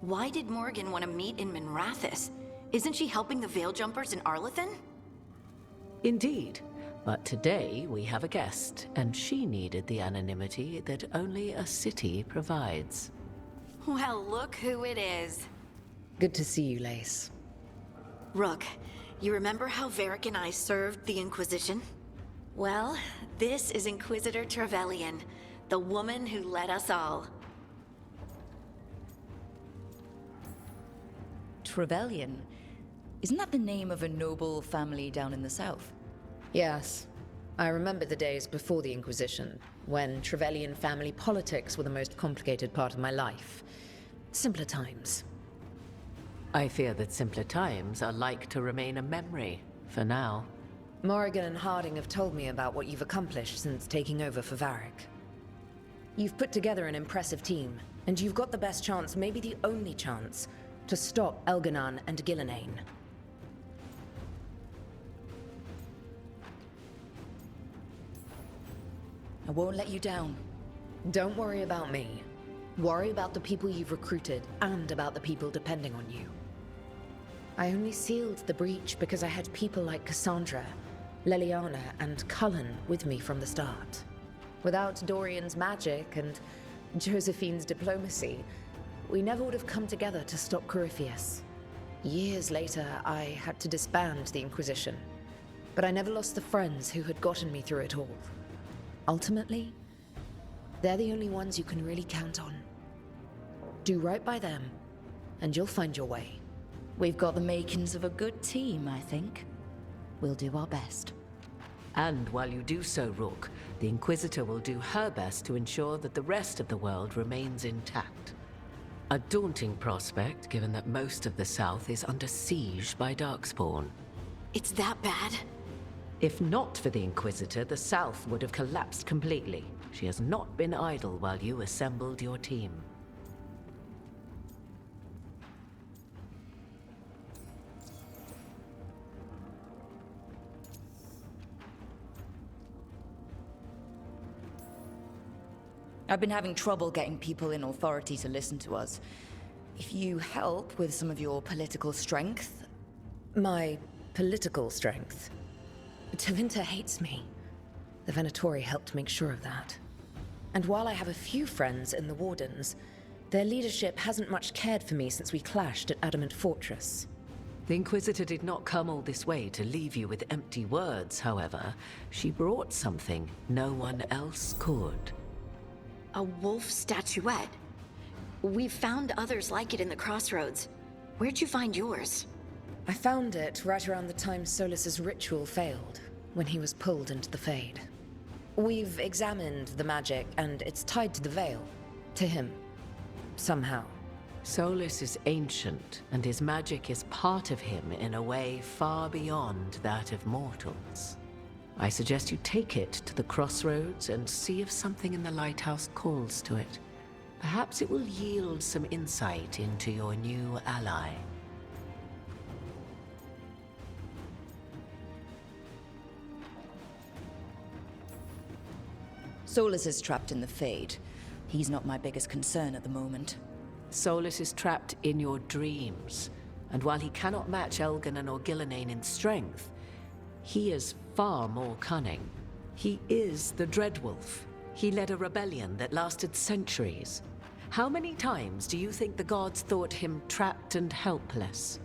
Why did Morgan want to meet in Minrathous? Isn't she helping the Veil Jumpers in Arlathan? Indeed. But today we have a guest, and she needed the anonymity that only a city provides. Well, look who it is. Good to see you, Lace. Rook, you remember how Varric and I served the Inquisition? Well, this is Inquisitor Trevelyan, the woman who led us all. Trevelyan? Isn't that the name of a noble family down in the south? Yes. I remember the days before the Inquisition, when Trevelyan family politics were the most complicated part of my life. Simpler times. I fear that simpler times are like to remain a memory, for now. Morrigan and Harding have told me about what you've accomplished since taking over for Varric. You've put together an impressive team, and you've got the best chance, maybe the only chance, to stop Elganon and Gillenane. I won't let you down. Don't worry about me. Worry about the people you've recruited, and about the people depending on you. I only sealed the breach because I had people like Cassandra, Leliana, and Cullen with me from the start. Without Dorian's magic and Josephine's diplomacy, we never would have come together to stop Corypheus. Years later, I had to disband the Inquisition, but I never lost the friends who had gotten me through it all. Ultimately, they're the only ones you can really count on. Do right by them, and you'll find your way. We've got the makings of a good team, I think. We'll do our best. And while you do so, Rook, the Inquisitor will do her best to ensure that the rest of the world remains intact. A daunting prospect, given that most of the South is under siege by Darkspawn. It's that bad? If not for the Inquisitor, the South would have collapsed completely. She has not been idle while you assembled your team. I've been having trouble getting people in authority to listen to us. If you help with some of your political strength... My political strength? Tevinter hates me. The Venatori helped make sure of that. And while I have a few friends in the Wardens, their leadership hasn't much cared for me since we clashed at Adamant Fortress. The Inquisitor did not come all this way to leave you with empty words, however. She brought something no one else could. A wolf statuette? We've found others like it in the crossroads. Where'd you find yours? I found it right around the time Solas's ritual failed, when he was pulled into the Fade. We've examined the magic, and it's tied to the Veil. To him. Somehow. Solas is ancient, and his magic is part of him in a way far beyond that of mortals. I suggest you take it to the crossroads and see if something in the lighthouse calls to it. Perhaps it will yield some insight into your new ally. Solas is trapped in the Fade. He's not my biggest concern at the moment. Solas is trapped in your dreams, and while he cannot match Elganon or Gillenane in strength, he is far more cunning. He is the Dreadwolf. He led a rebellion that lasted centuries. How many times do you think the gods thought him trapped and helpless?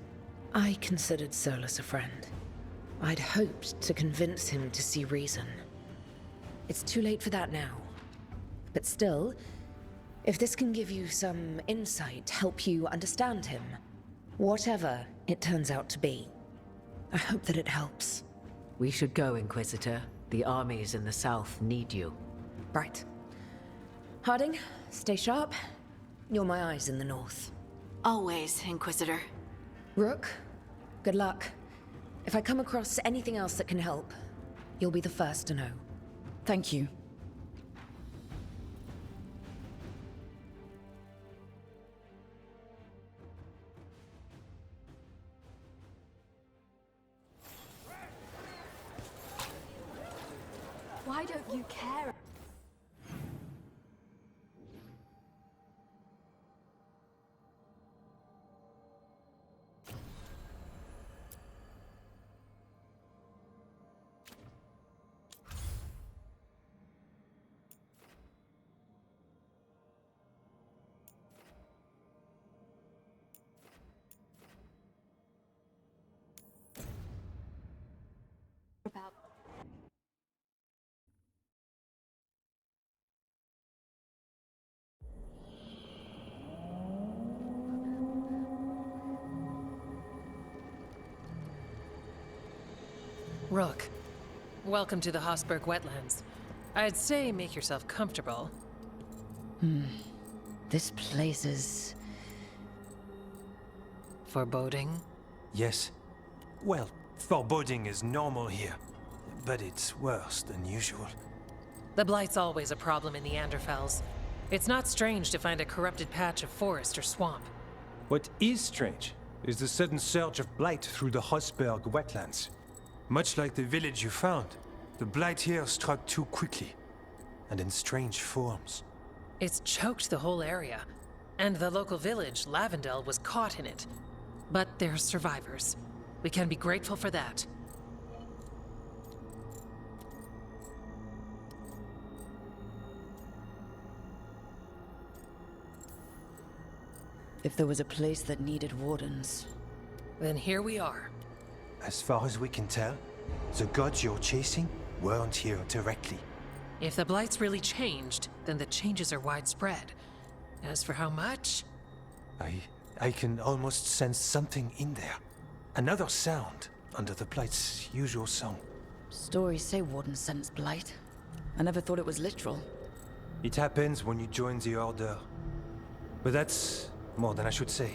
I considered Solas a friend. I'd hoped to convince him to see reason. It's too late for that now. But still, if this can give you some insight, help you understand him, whatever it turns out to be, I hope that it helps. We should go, Inquisitor. The armies in the south need you. Right. Harding, stay sharp. You're my eyes in the north. Always, Inquisitor. Rook, good luck. If I come across anything else that can help, you'll be the first to know. Thank you. Why don't you care? Rook, welcome to the Hosberg wetlands. I'd say make yourself comfortable. This place is... Foreboding? Yes. Well, foreboding is normal here, but it's worse than usual. The Blight's always a problem in Neanderthals. It's not strange to find a corrupted patch of forest or swamp. What is strange is the sudden surge of Blight through the Hosberg wetlands. Much like the village you found, the Blight here struck too quickly, and in strange forms. It's choked the whole area, and the local village, Lavendel, was caught in it. But they're survivors. We can be grateful for that. If there was a place that needed wardens... Then here we are. As far as we can tell, the gods you're chasing weren't here directly. If the Blight's really changed, then the changes are widespread. As for how much? I can almost sense something in there. Another sound under the Blight's usual song. Stories say wardens sense Blight. I never thought it was literal. It happens when you join the Order. But that's more than I should say.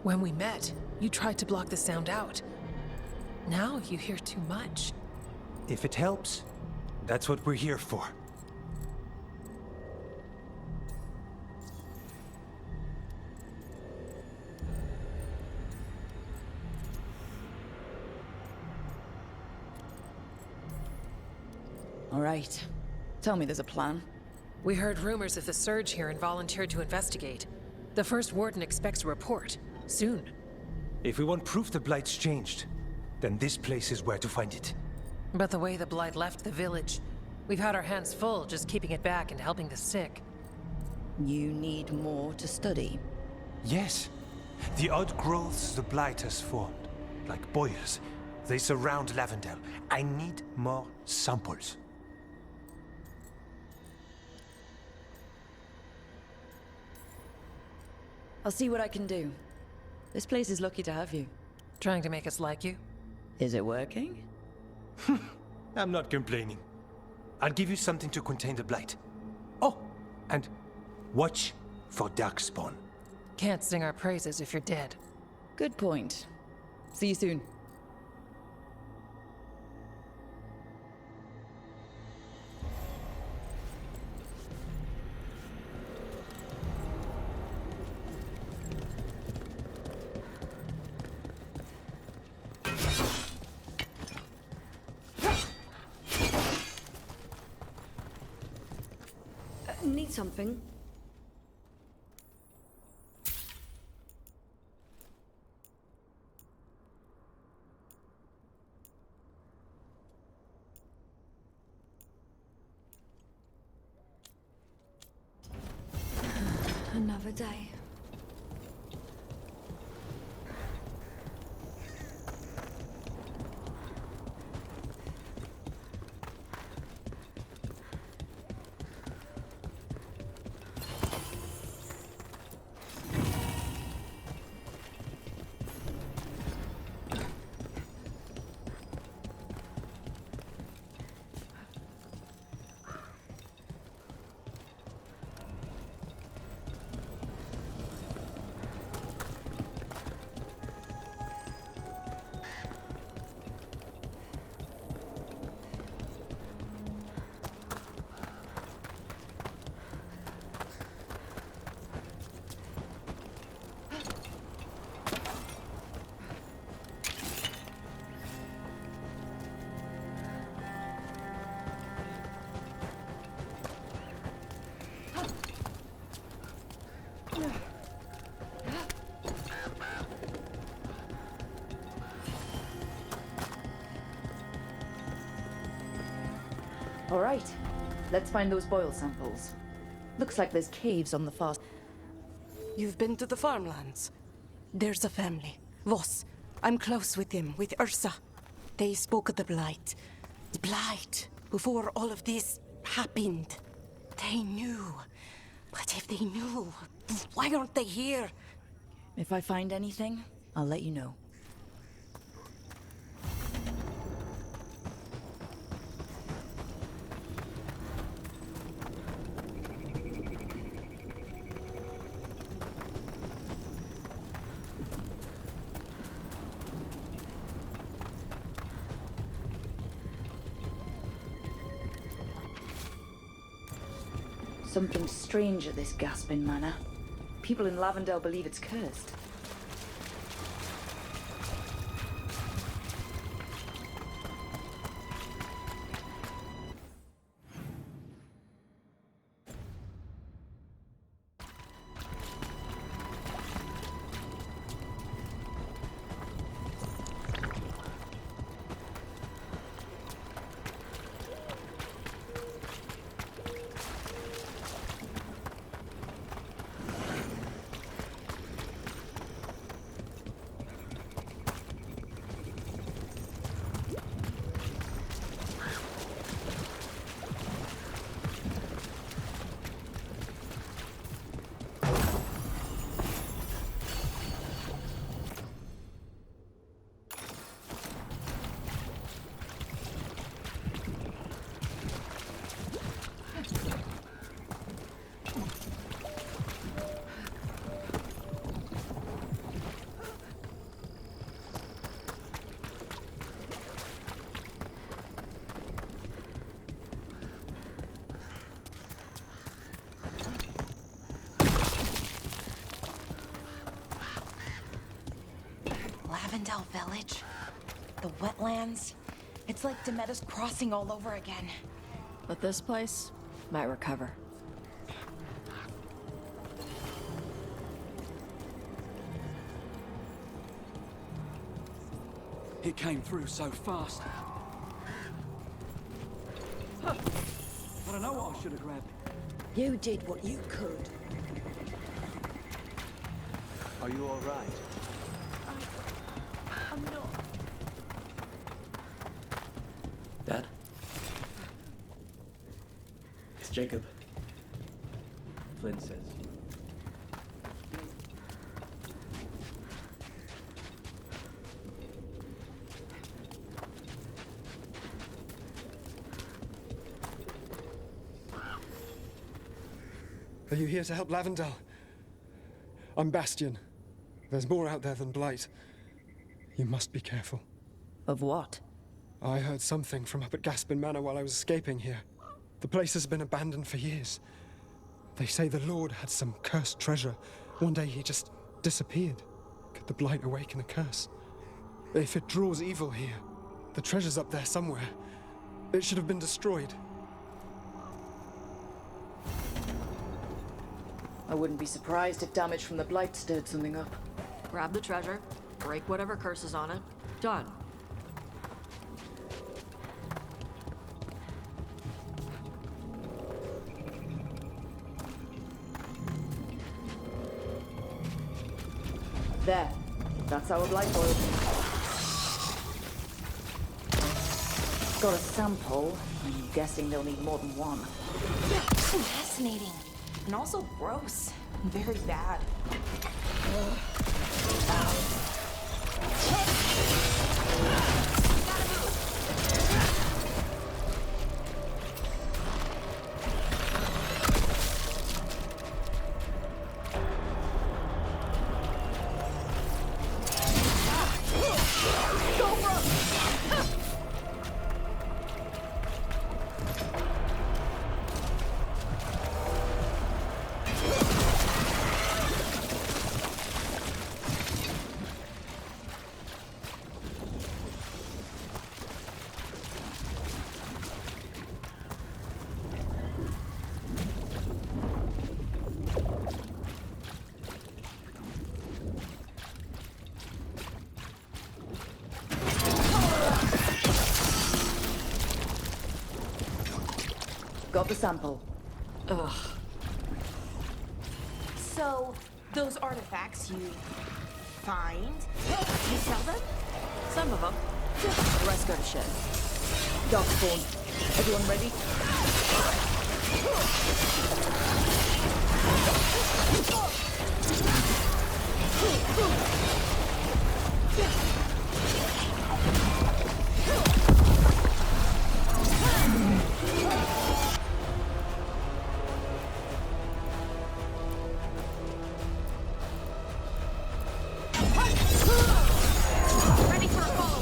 When we met, you tried to block the sound out. Now you hear too much. If it helps, that's what we're here for. All right. Tell me there's a plan. We heard rumors of the surge here and volunteered to investigate. The first warden expects a report. Soon. If we want proof the Blight's changed, then this place is where to find it. But the way the Blight left the village, we've had our hands full just keeping it back and helping the sick. You need more to study. Yes. The odd growths the Blight has formed, like boils, they surround Lavendel. I need more samples. I'll see what I can do. This place is lucky to have you. Trying to make us like you? Is it working? I'm not complaining. I'll give you something to contain the Blight. Oh, and watch for Darkspawn. Can't sing our praises if you're dead. Good point. See you soon. Need something? Another day. All right. Let's find those boil samples. Looks like there's caves on the far... You've been to the farmlands? There's a family. Voss. I'm close with him, with Ursa. They spoke of the Blight. The Blight. Before all of this happened. They knew. But if they knew, why aren't they here? If I find anything, I'll let you know. Something strange at this Gaspin Manor. People in Lavendale believe it's cursed. Lavendale Village. The wetlands. It's like Demeter's Crossing all over again. But this place might recover. It came through so fast. Huh. I don't know what I should have grabbed. You did what you could. Are you all right? I'm not. Dad? It's Jacob. Flynn says. Are you here to help Lavendale? I'm Bastion. There's more out there than Blight. You must be careful. Of what? I heard something from up at Gaspin Manor while I was escaping here. The place has been abandoned for years. They say the Lord had some cursed treasure. One day he just disappeared. Could the Blight awaken a curse? If it draws evil here, the treasure's up there somewhere. It should have been destroyed. I wouldn't be surprised if damage from the Blight stirred something up. Grab the treasure, break whatever curse is on it. Done. There. That's our Blight oil. Got a sample. I'm guessing they'll need more than one. Fascinating. And also gross. Very bad. Got the sample. Ugh. So, those artifacts you find, you sell them? Some of them. The rest go to shit. Darkspawn. Everyone ready? Ready for a follow-up.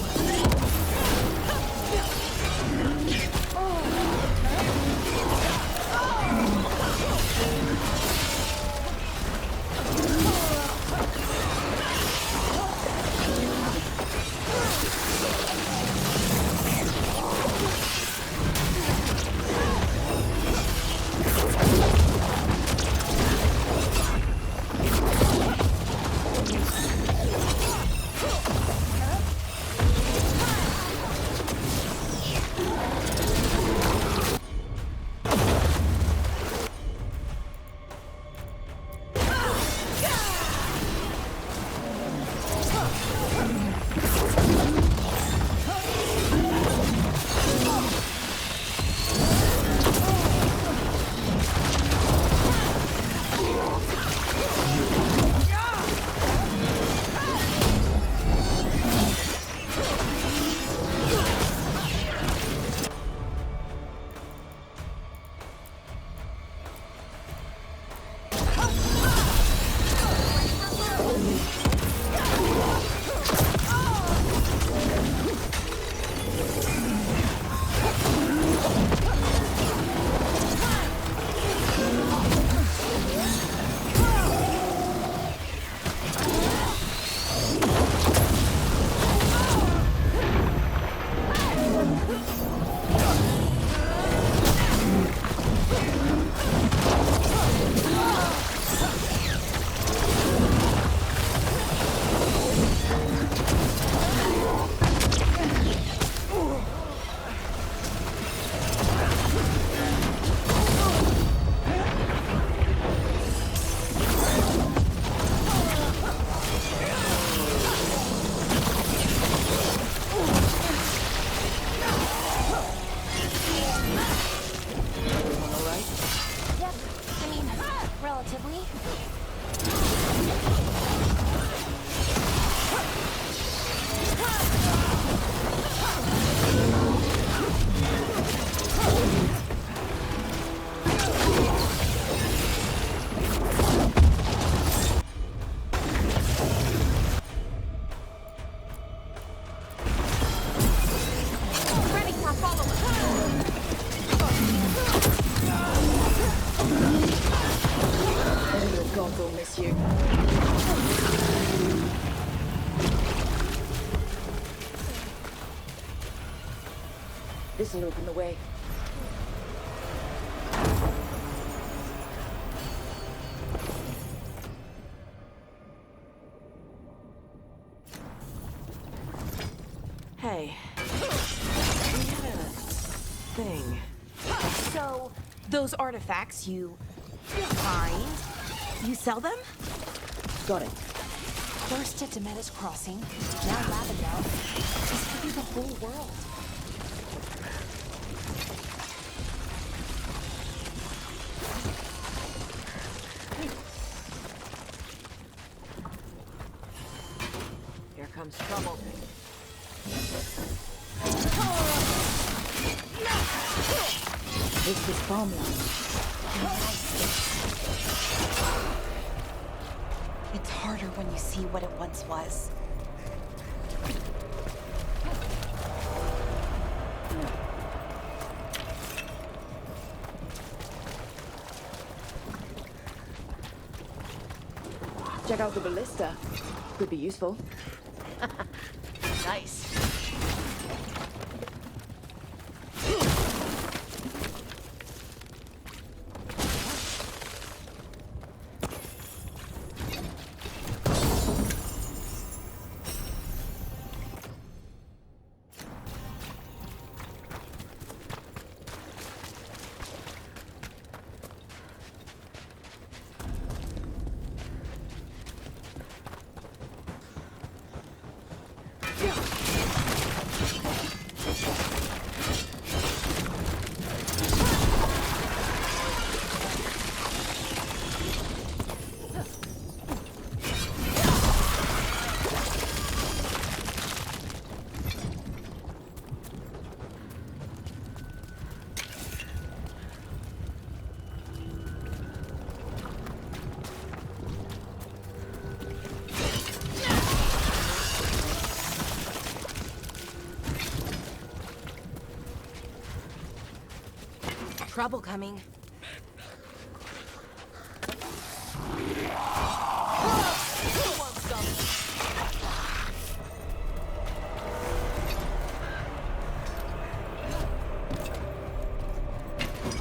got you. This'll open the way. Hey. We had a thing. So, those artifacts you find, you sell them? Got it. First at Demeda's Crossing, now Lavendel. This could be the whole world. Here comes trouble. This is farmland. It's harder when you see what it once was. Check out the ballista. Could be useful. Nice. Trouble coming.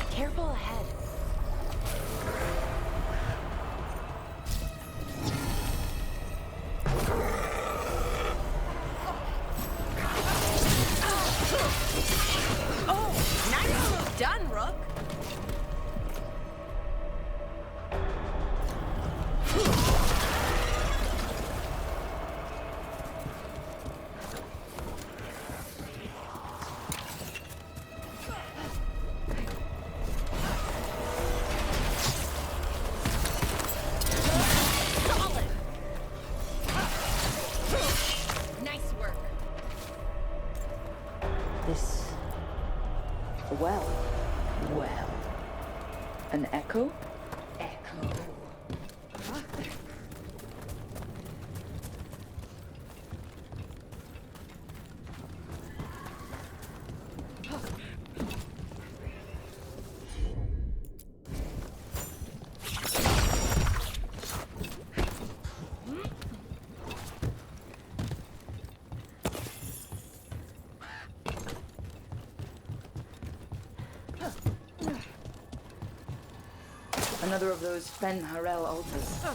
Careful ahead. Oh, nice move done, Rook. Well. An echo? Echo. Another of those Fen Harel altars.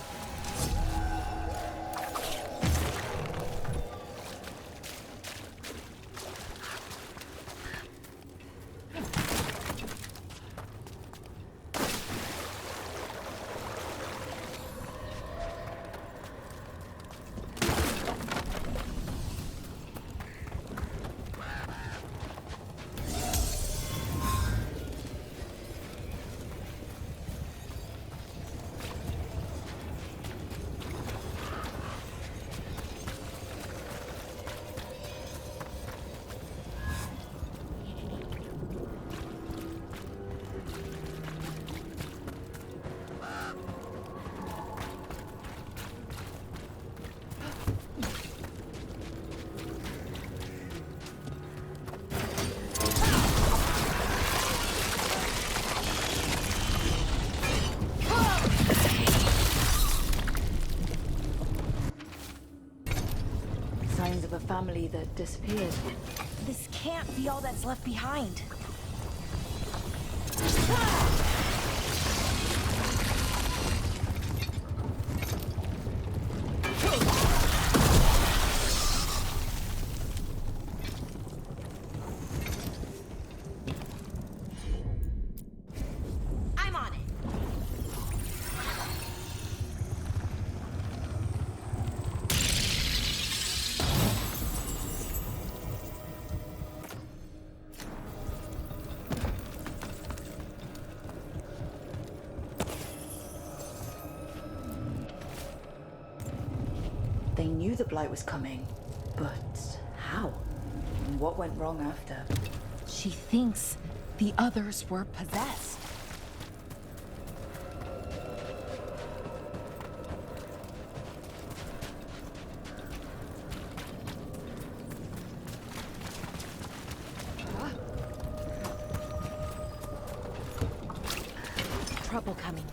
body that disappeared. This can't be all that's left behind. I'm on it. They knew the Blight was coming, but how? And what went wrong after? She thinks the others were possessed. Trouble coming.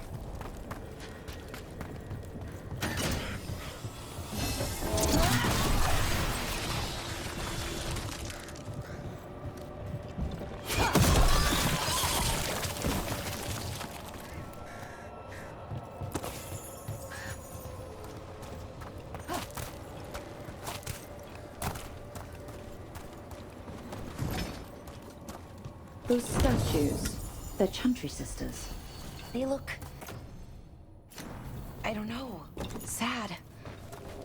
Those statues, they're Chantry sisters. They look... I don't know. Sad.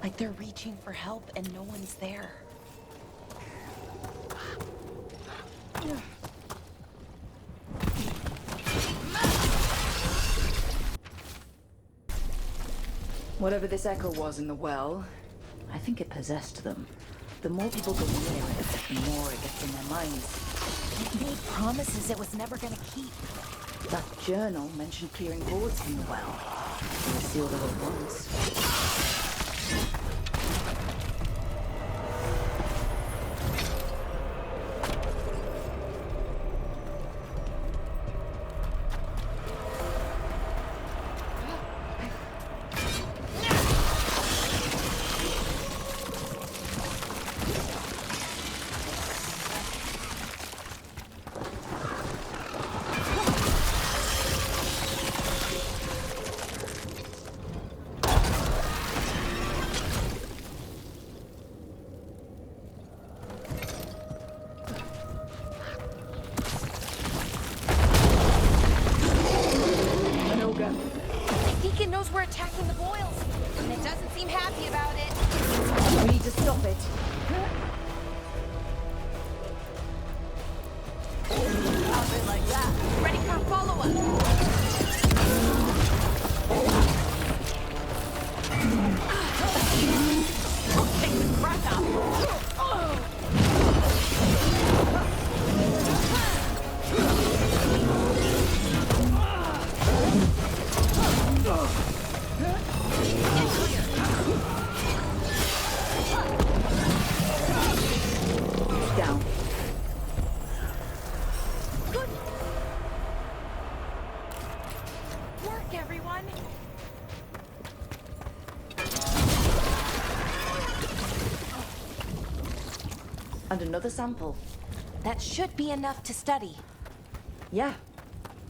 Like they're reaching for help and no one's there. Whatever this echo was in the well, I think it possessed them. The more people go near it, the more it gets in their minds. It made promises it was never gonna keep. That journal mentioned clearing boards from the well. They were sealed at once. Deacon knows we're attacking the boils, and it doesn't seem happy about it. We need to stop it. I'll be like that. Ready for a follow-up. Take the breath out. Down. Good work, everyone. And another sample. That should be enough to study. Yeah.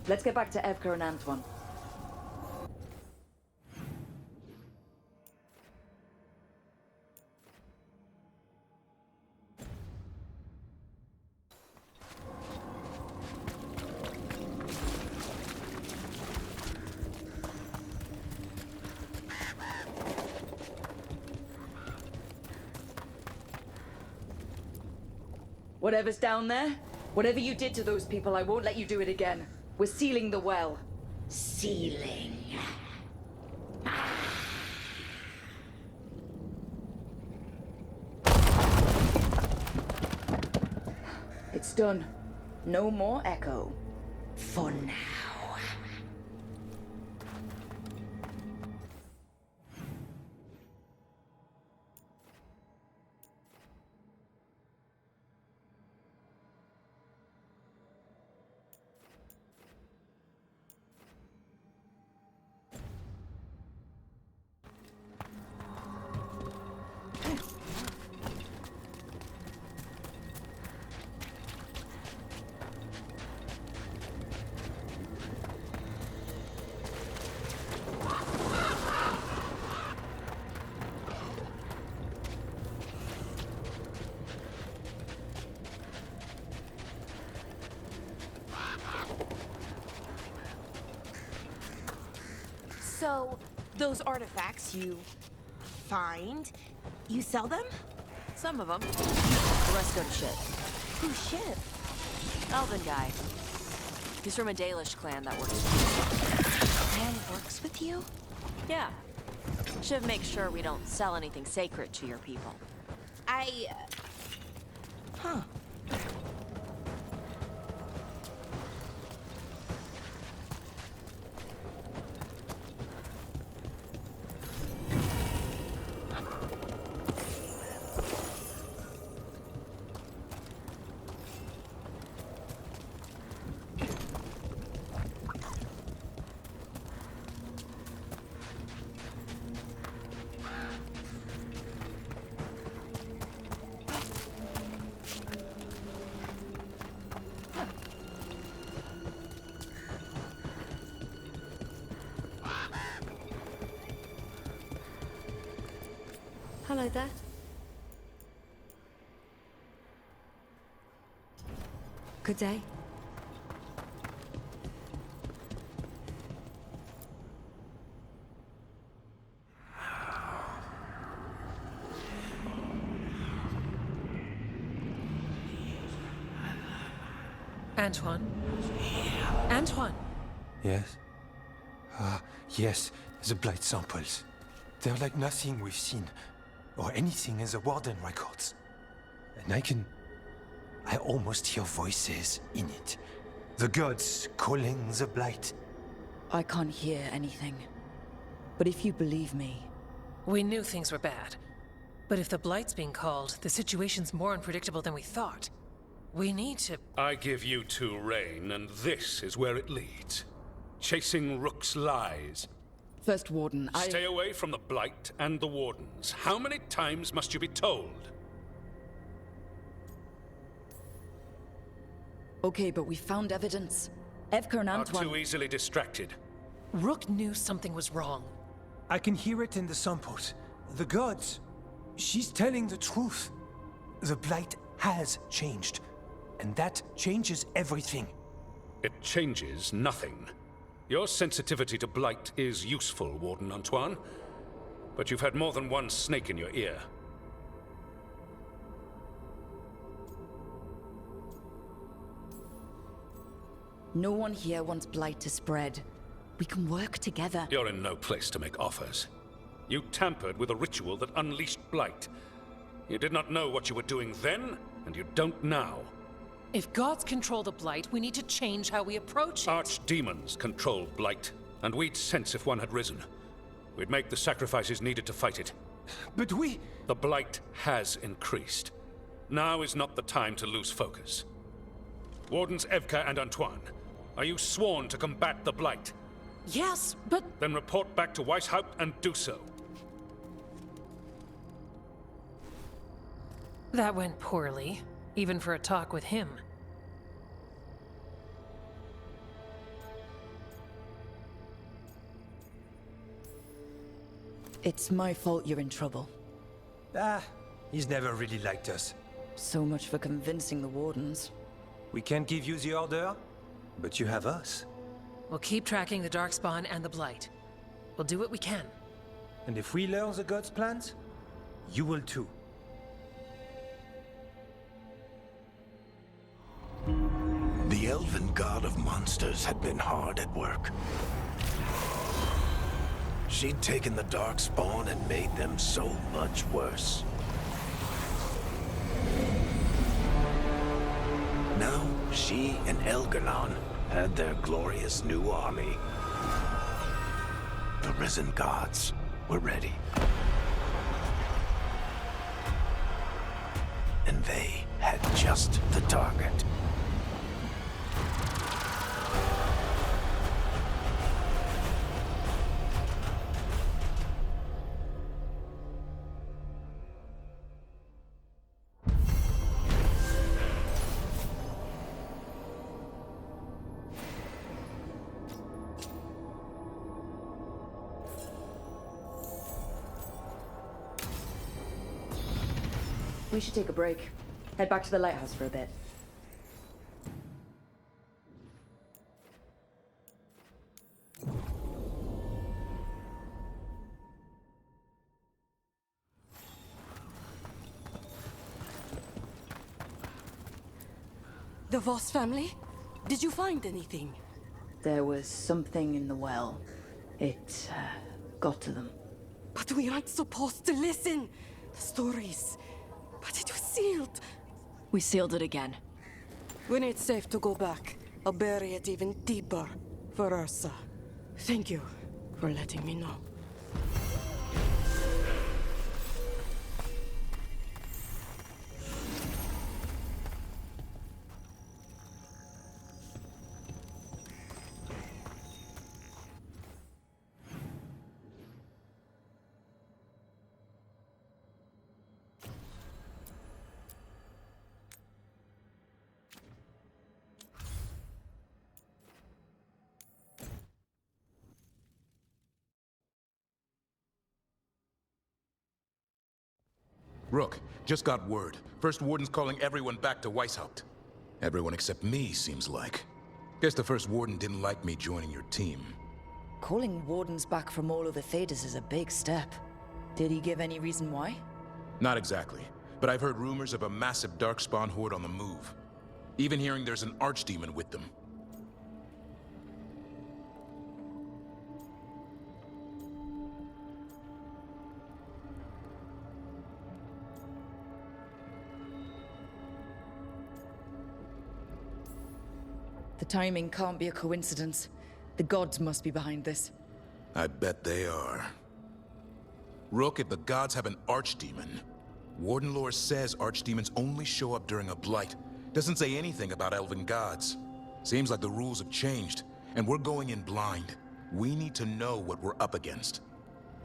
Let's get back to Evka and Antoine. Whatever's down there, whatever you did to those people, I won't let you do it again. We're sealing the well. Sealing. It's done. No more echo. For now. So, those artifacts you find, you sell them? Some of them. The rest go to shit. Who's shit? Elven guy. He's from a Dalish clan that works. Clan works with you? Yeah. Should make sure we don't sell anything sacred to your people. Huh. Hello there. Good day. Antoine? Antoine! Yes? Yes, the Blight samples. They're like nothing we've seen, or anything in the Warden records. And I almost hear voices in it. The gods calling the Blight. I can't hear anything. But if you believe me... We knew things were bad. But if the Blight's being called, the situation's more unpredictable than we thought. We need to... I give you two reign, and this is where it leads. Chasing Rook's lies. First Warden, Stay away from the Blight and the Wardens. How many times must you be told? Okay, but we found evidence. Evker and Not Antoine... too easily distracted. Rook knew something was wrong. I can hear it in the samples. The gods. She's telling the truth. The Blight has changed. And that changes everything. It changes nothing. Your sensitivity to Blight is useful, Warden Antoine. But you've had more than one snake in your ear. No one here wants Blight to spread. We can work together. You're in no place to make offers. You tampered with a ritual that unleashed Blight. You did not know what you were doing then, and you don't now. If gods control the Blight, we need to change how we approach it. Archdemons control Blight, and we'd sense if one had risen. We'd make the sacrifices needed to fight it. But we... The Blight has increased. Now is not the time to lose focus. Wardens Evka and Antoine, are you sworn to combat the Blight? Yes, but... Then report back to Weishaupt and do so. That went poorly, even for a talk with him. It's my fault you're in trouble. He's never really liked us. So much for convincing the Wardens. We can't give you the order, but you have us. We'll keep tracking the Darkspawn and the Blight. We'll do what we can. And if we learn the gods' plans, you will too. The elven god of monsters had been hard at work. She'd taken the Darkspawn and made them so much worse. Now, she and Elganon had their glorious new army. The risen gods were ready. And they had just the target. We should take a break. Head back to the lighthouse for a bit. The Voss family? Did you find anything? There was something in the well. It got to them. But we aren't supposed to listen. The stories. But it was sealed. We sealed it again. When it's safe to go back, I'll bury it even deeper for Ursa. Thank you for letting me know. Rook, just got word. First Warden's calling everyone back to Weishaupt. Everyone except me, seems like. Guess the First Warden didn't like me joining your team. Calling wardens back from all over Thedas is a big step. Did he give any reason why? Not exactly, but I've heard rumors of a massive Darkspawn horde on the move. Even hearing there's an archdemon with them. The timing can't be a coincidence. The gods must be behind this. I bet they are. Rook, if the gods have an archdemon, Warden lore says archdemons only show up during a blight. Doesn't say anything about elven gods. Seems like the rules have changed, and we're going in blind. We need to know what we're up against.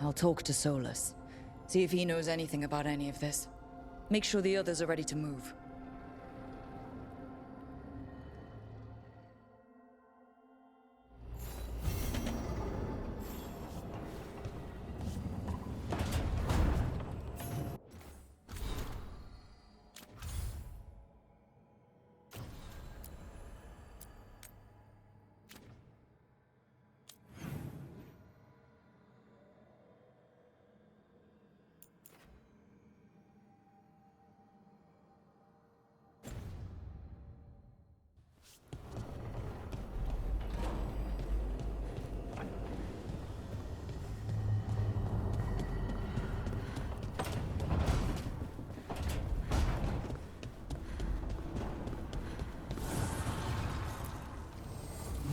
I'll talk to Solas. See if he knows anything about any of this. Make sure the others are ready to move.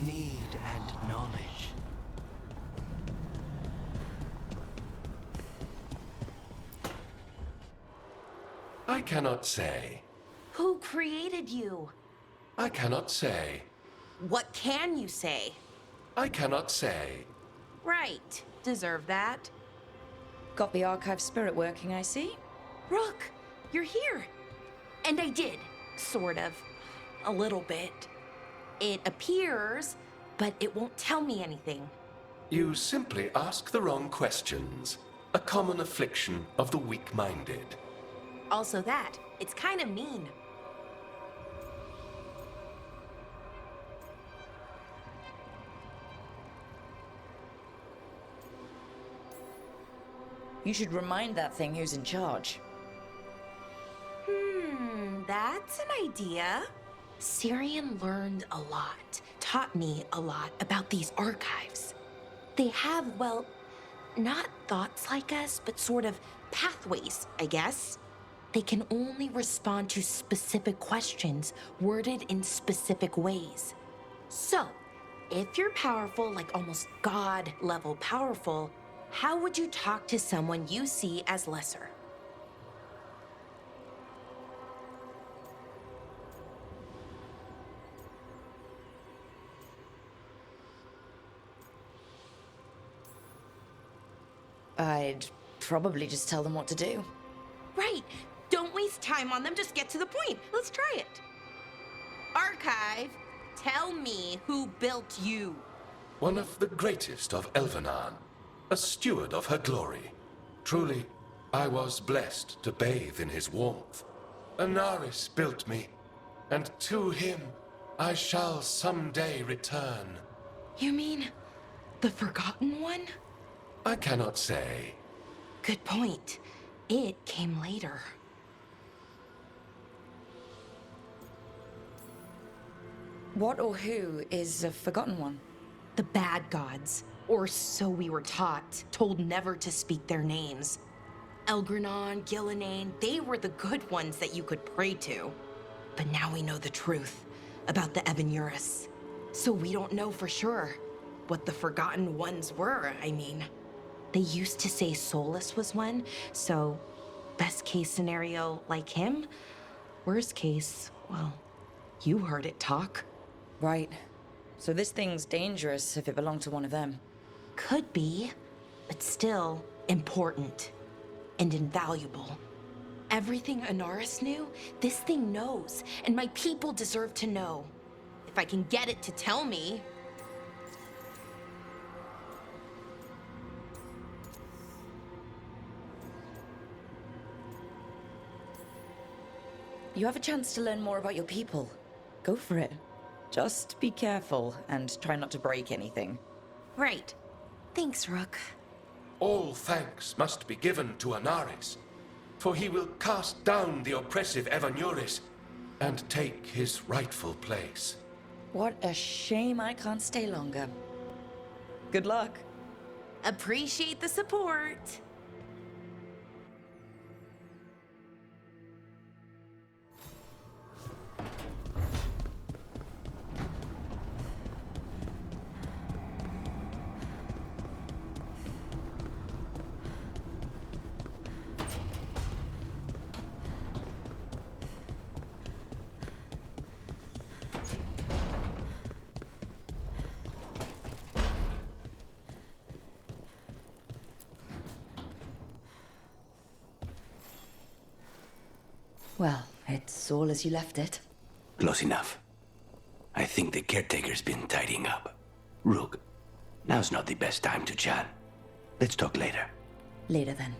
Need and knowledge. I cannot say. Who created you? I cannot say. What can you say? I cannot say. Right. Deserve that. Got the archive spirit working, I see. Rook, you're here. And I did. Sort of. A little bit. It appears, but it won't tell me anything. You simply ask the wrong questions. A common affliction of the weak-minded. Also that, it's kind of mean. You should remind that thing who's in charge. That's an idea. Syrian learned a lot, taught me a lot about these archives. They have, well, not thoughts like us, but sort of pathways, I guess. They can only respond to specific questions worded in specific ways. So, if you're powerful, like almost God-level powerful, how would you talk to someone you see as lesser? I'd probably just tell them what to do. Right. Don't waste time on them. Just get to the point. Let's try it. Archive, tell me who built you. One of the greatest of Elvenan. A steward of her glory. Truly, I was blessed to bathe in his warmth. Anaris built me, and to him I shall someday return. You mean the Forgotten One? I cannot say. Good point. It came later. What or who is a Forgotten One? The bad gods, or so we were taught, told never to speak their names. Elgranon, Gillenane, they were the good ones that you could pray to. But now we know the truth about the Evanurus. So we don't know for sure what the Forgotten Ones were, I mean. They used to say Solas was one, so best case scenario like him. Worst case, well, you heard it talk. Right. So this thing's dangerous if it belonged to one of them. Could be, but still important and invaluable. Everything Anaris knew, this thing knows, and my people deserve to know. If I can get it to tell me. You have a chance to learn more about your people. Go for it. Just be careful and try not to break anything. Right. Thanks, Rook. All thanks must be given to Anaris, for he will cast down the oppressive Evanurus and take his rightful place. What a shame I can't stay longer. Good luck. Appreciate the support. Well, it's all as you left it. Close enough. I think the caretaker's been tidying up. Rook, now's not the best time to chat. Let's talk later. Later then.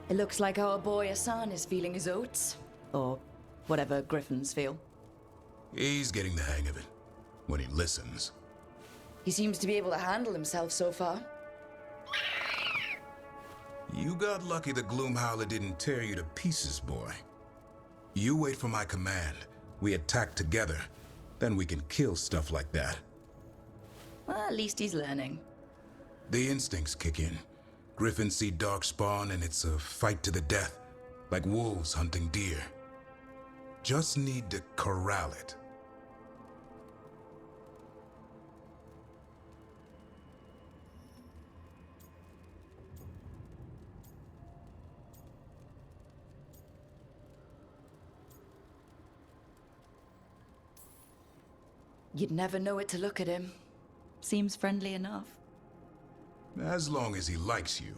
It looks like our boy Hassan is feeling his oats. Or whatever griffins feel. He's getting the hang of it. When he listens. He seems to be able to handle himself so far. You got lucky the Gloomhowler didn't tear you to pieces, boy. You wait for my command. We attack together. Then we can kill stuff like that. Well, at least he's learning. The instincts kick in. Griffins see darkspawn and it's a fight to the death. Like wolves hunting deer. Just need to corral it. You'd never know it to look at him. Seems friendly enough. As long as he likes you.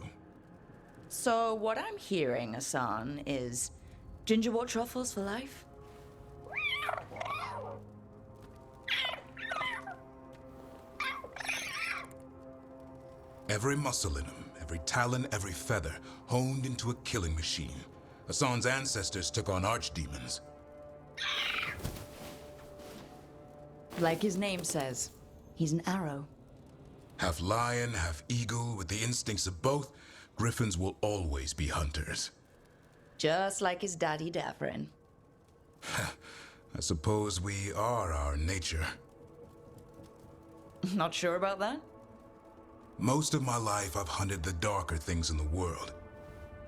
So what I'm hearing, Hassan, is gingerwort truffles for life? Every muscle in him, every talon, every feather, honed into a killing machine. Hassan's ancestors took on archdemons. Like his name says, he's an arrow. Half lion, half eagle, with the instincts of both, griffins will always be hunters. Just like his daddy Davrin. I suppose we are our nature. Not sure about that? Most of my life I've hunted the darker things in the world.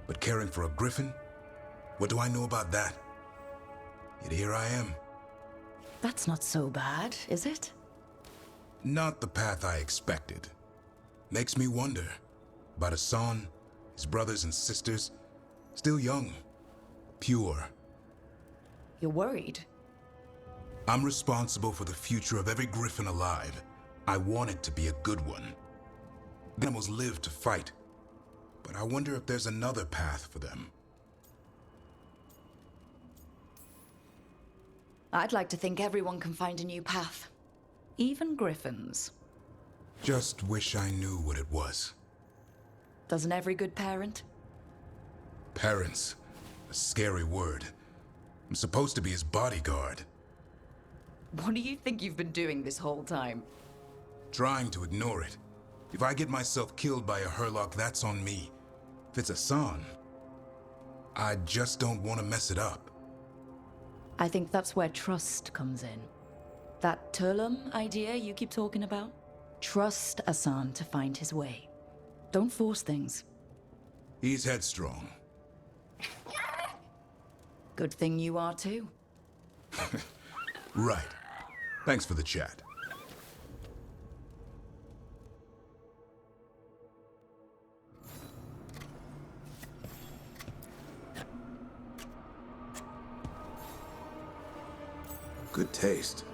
But caring for a griffin? What do I know about that? Yet here I am. That's not so bad, is it? Not the path I expected. Makes me wonder about Hassan, his brothers and sisters, still young, pure. You're worried? I'm responsible for the future of every griffin alive. I want it to be a good one. The animals live to fight, but I wonder if there's another path for them. I'd like to think everyone can find a new path. Even griffins. Just wish I knew what it was. Doesn't every good parent? Parents, A scary word. I'm supposed to be his bodyguard. What do you think you've been doing this whole time? Trying to ignore it. If I get myself killed by a Herlock, that's on me. If it's Hassan, I just don't want to mess it up. I think that's where trust comes in. That Turlum idea you keep talking about? Trust Hassan to find his way. Don't force things. He's headstrong. Good thing you are too. Right. Thanks for the chat. Good taste.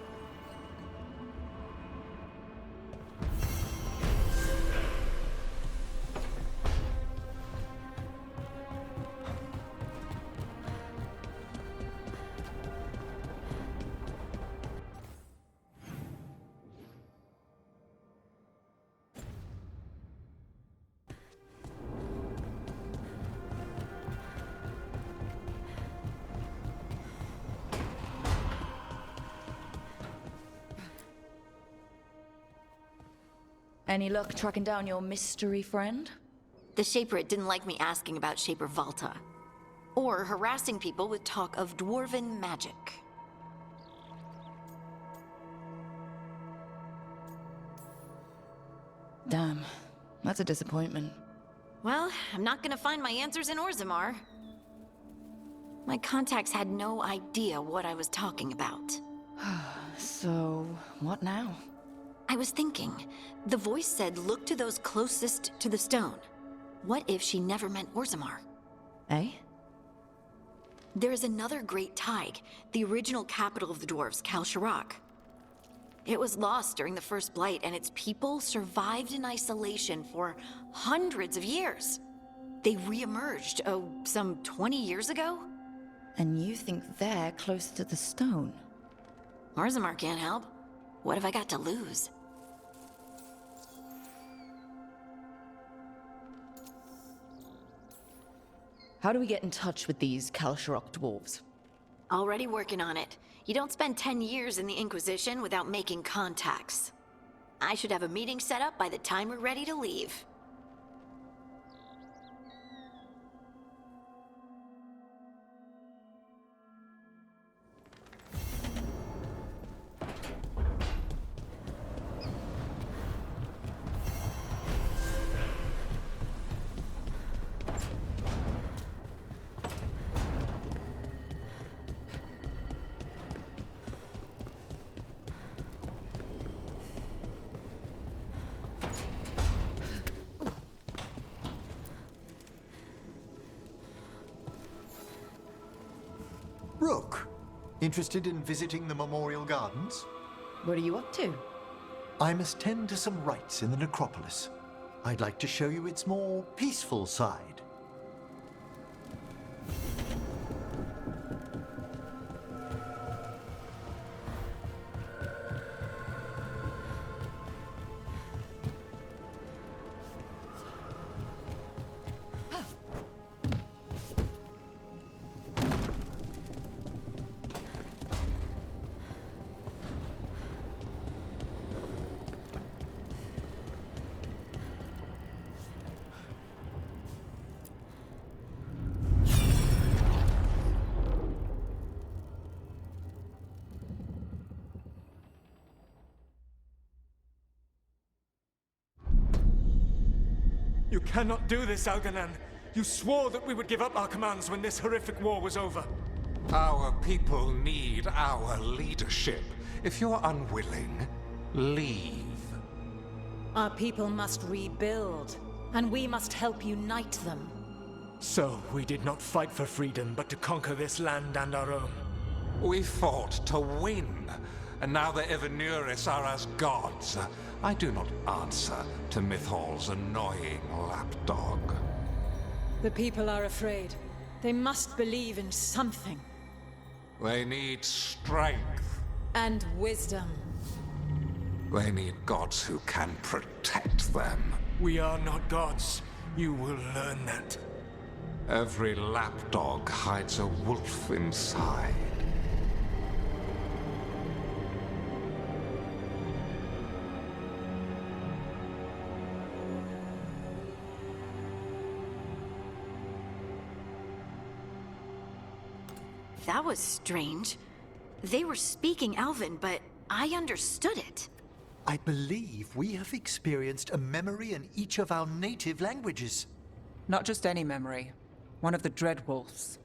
Any luck tracking down your mystery friend? The Shaper didn't like me asking about Shaper Valta, or harassing people with talk of dwarven magic. Damn, that's a disappointment. Well, I'm not gonna find my answers in Orzammar. My contacts had no idea what I was talking about. So, what now? I was thinking, the voice said look to those closest to the stone. What if she never meant Orzammar? Eh? There is another great Tig, the original capital of the dwarves, Kal Shirak. It was lost during the first Blight, and its people survived in isolation for hundreds of years. They re-emerged, some 20 years ago? And you think they're close to the stone? Orzammar can't help. What have I got to lose? How do we get in touch with these Kal Shirak dwarves? Already working on it. You don't spend 10 years in the Inquisition without making contacts. I should have a meeting set up by the time we're ready to leave. Rook, interested in visiting the Memorial Gardens? What are you up to? I must tend to some rites in the necropolis. I'd like to show you its more peaceful side. You cannot do this, Algernon. You swore that we would give up our commands when this horrific war was over. Our people need our leadership. If you're unwilling, leave. Our people must rebuild, and we must help unite them. So, we did not fight for freedom, but to conquer this land and our own. We fought to win, and now the Evanuris are as gods. I do not answer to Mythal's annoying lapdog. The people are afraid. They must believe in something. They need strength. And wisdom. They need gods who can protect them. We are not gods. You will learn that. Every lapdog hides a wolf inside. That was strange. They were speaking Elven, but I understood it. I believe we have experienced a memory in each of our native languages. Not just any memory. One of the Dreadwolves.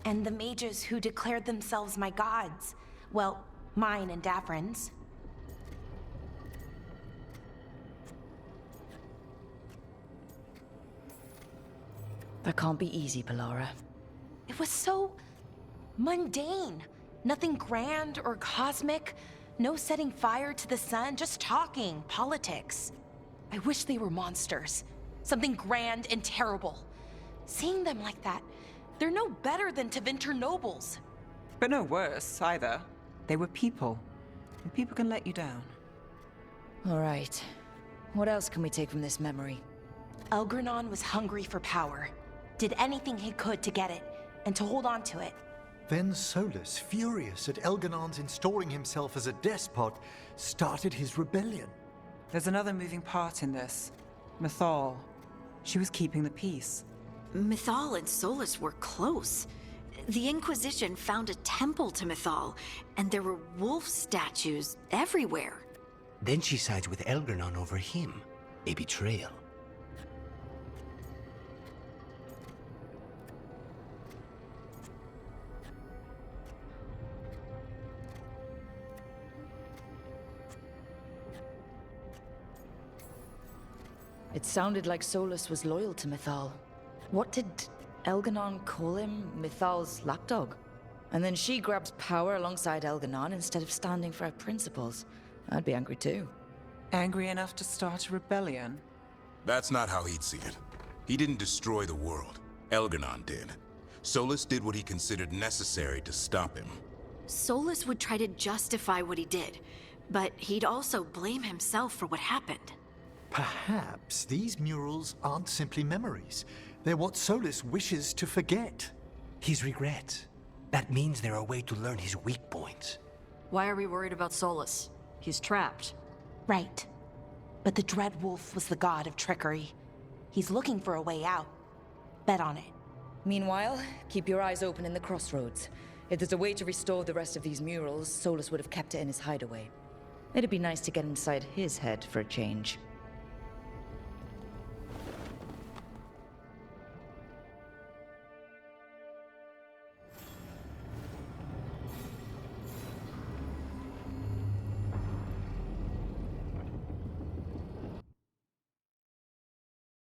And the mages who declared themselves my gods. Well, mine and Davrin's. That can't be easy, Polara. It was so mundane. Nothing grand or cosmic. No setting fire to the sun, just talking, politics. I wish they were monsters. Something grand and terrible. Seeing them like that, they're no better than Tevinter nobles. But no worse, either. They were people. And people can let you down. All right. What else can we take from this memory? Elgranon was hungry for power. Did anything he could to get it, and to hold on to it. Then Solas, furious at Elganon's installing himself as a despot, started his rebellion. There's another moving part in this. Mythal. She was keeping the peace. Mythal and Solas were close. The Inquisition found a temple to Mythal, and there were wolf statues everywhere. Then she sides with Elgranon over him. A betrayal. It sounded like Solas was loyal to Mythal. What did Elganon call him? Mythal's lapdog? And then she grabs power alongside Elganon instead of standing for her principles. I'd be angry too. Angry enough to start a rebellion? That's not how he'd see it. He didn't destroy the world. Elganon did. Solas did what he considered necessary to stop him. Solas would try to justify what he did, but he'd also blame himself for what happened. Perhaps these murals aren't simply memories. They're what Solas wishes to forget. His regrets. That means they're a way to learn his weak points. Why are we worried about Solas? He's trapped. Right. But the Dreadwolf was the god of trickery. He's looking for a way out. Bet on it. Meanwhile, keep your eyes open in the crossroads. If there's a way to restore the rest of these murals, Solas would have kept it in his hideaway. It'd be nice to get inside his head for a change.